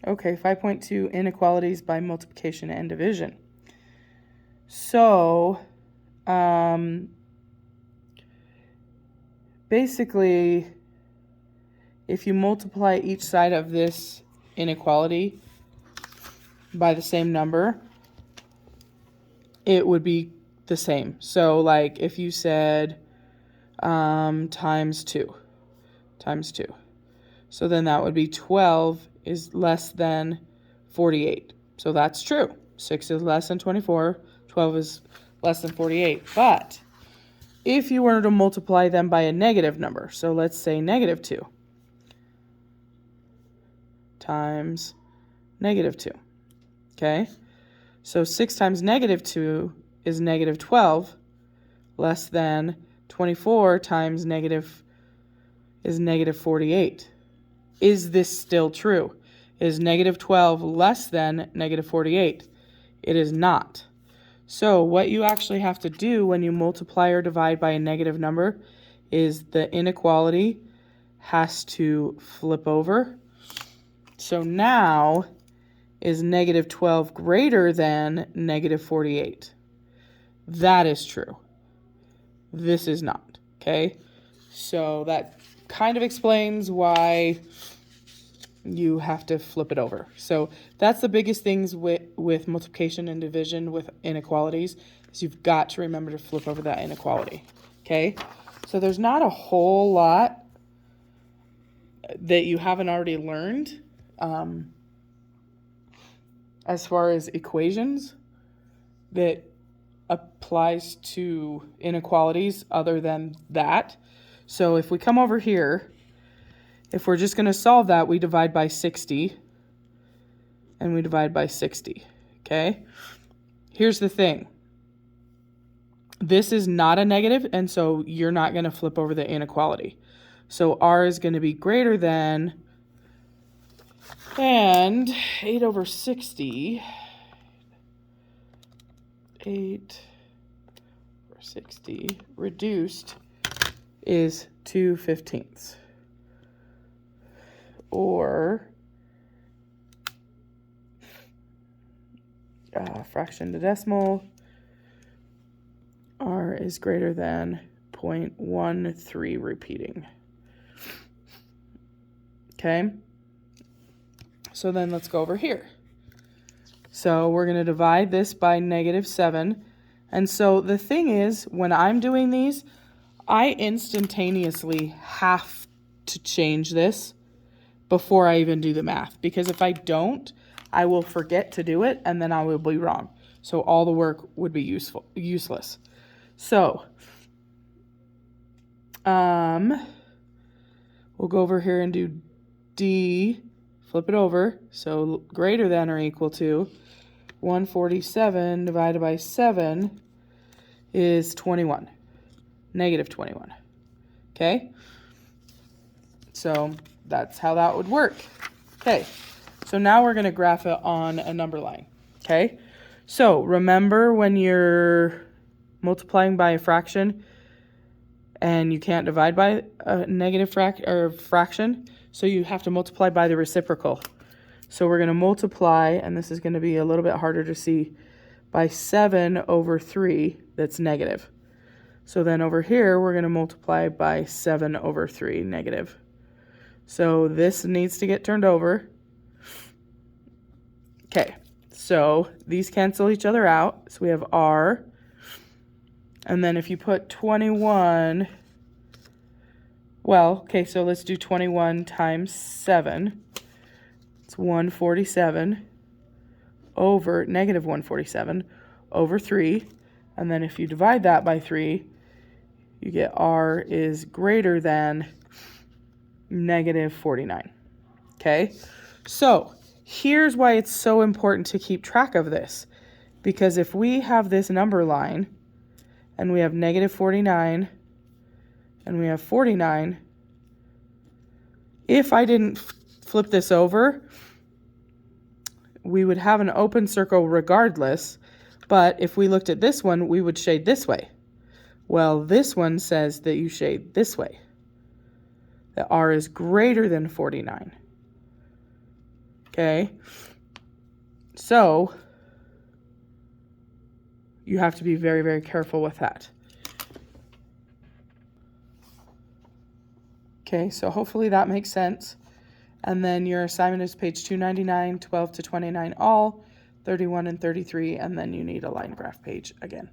Okay, 5.2, inequalities by multiplication and division. So, basically, if you multiply each side of this inequality by the same number, it would be the same. So, like, if you said times 2. So then that would be 12 is less than 48. So that's true. 6 is less than 24. 12 is less than 48. But if you were to multiply them by a negative number, so let's say negative 2 times negative 2. Okay? So 6 times negative 2 is negative 12, less than 24 times negative is negative 48. Is this still true? Is negative 12 less than negative 48? It is not. So what you actually have to do when you multiply or divide by a negative number is the inequality has to flip over. So now, is negative 12 greater than negative 48? That is true. This is not, okay? So that kind of explains why you have to flip it over. So that's the biggest things with multiplication and division with inequalities, is you've got to remember to flip over that inequality, okay? So there's not a whole lot that you haven't already learned as far as equations that applies to inequalities other than that. So if we come over here, if we're just going to solve that, we divide by 60 and we divide by 60, okay? Here's the thing. This is not a negative, and so you're not going to flip over the inequality. So r is going to be greater than, and 8 over 60, 8 over 60 reduced is 2/15. Or fraction to decimal, r is greater than 0.13 repeating. Okay, so then let's go over here. So we're going to divide this by negative 7. And so the thing is, when I'm doing these, I instantaneously have to change this before I even do the math, because if I don't, I will forget to do it and then I will be wrong. So all the work would be useless. So we'll go over here and do D, flip it over, so greater than or equal to 147 divided by 7 is 21, negative 21, okay? So that's how that would work. Okay, so now we're going to graph it on a number line, okay? So remember, when you're multiplying by a fraction and you can't divide by a negative fraction, so you have to multiply by the reciprocal. So we're going to multiply, and this is going to be a little bit harder to see, by 7 over 3 that's negative. So then over here, we're going to multiply by 7 over 3 negative. So this needs to get turned over. Okay, so these cancel each other out. So we have r. And then if you put 21, well, okay, so let's do 21 times 7. It's 147 over negative 147 over 3. And then if you divide that by 3, you get r is greater than negative 49. Okay, so here's why it's so important to keep track of this. Because if we have this number line and we have negative 49 and we have 49, if I didn't flip this over, we would have an open circle regardless. But if we looked at this one, we would shade this way. Well, this one says that you shade this way, that r is greater than 49. Okay? So you have to be very, very careful with that. Okay, so hopefully that makes sense. And then your assignment is page 299, 12 to 29 all, 31 and 33, and then you need a line graph page again.